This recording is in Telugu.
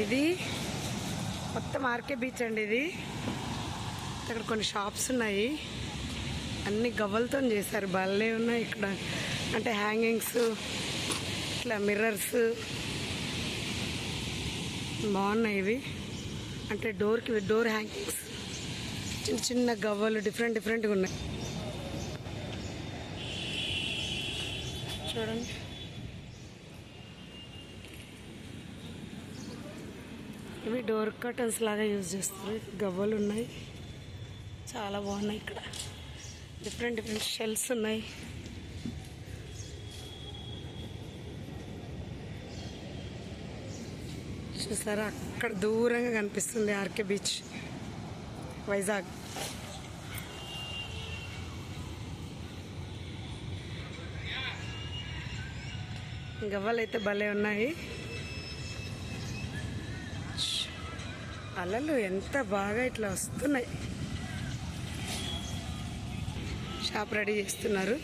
ఇది మొత్తం ఆర్కే బీచ్ అండి. ఇది ఇక్కడ కొన్ని షాప్స్ ఉన్నాయి, అన్ని గవ్వలతో చేశారు, భలే ఉన్నాయి ఇక్కడ. అంటే హ్యాంగింగ్స్, ఇట్లా మిర్రర్స్ బాగున్నాయి ఇవి. అంటే డోర్ హ్యాంగింగ్స్, చిన్న చిన్న గవ్వలు డిఫరెంట్గా ఉన్నాయి చూడండి. ఇవి డోర్ కర్టన్స్ లాగా యూజ్ చేస్తారు. గవ్వలు ఉన్నాయి, చాలా బాగున్నాయి. ఇక్కడ డిఫరెంట్ షెల్స్ ఉన్నాయి. చూసారా, అక్కడ దూరంగా కనిపిస్తుంది ఆర్కే బీచ్, వైజాగ్. గవ్వలు అయితే భలే ఉన్నాయి. అలలు ఎంత బాగా ఇట్లా వస్తున్నాయి. షాప్ రెడీ చేస్తున్నారు.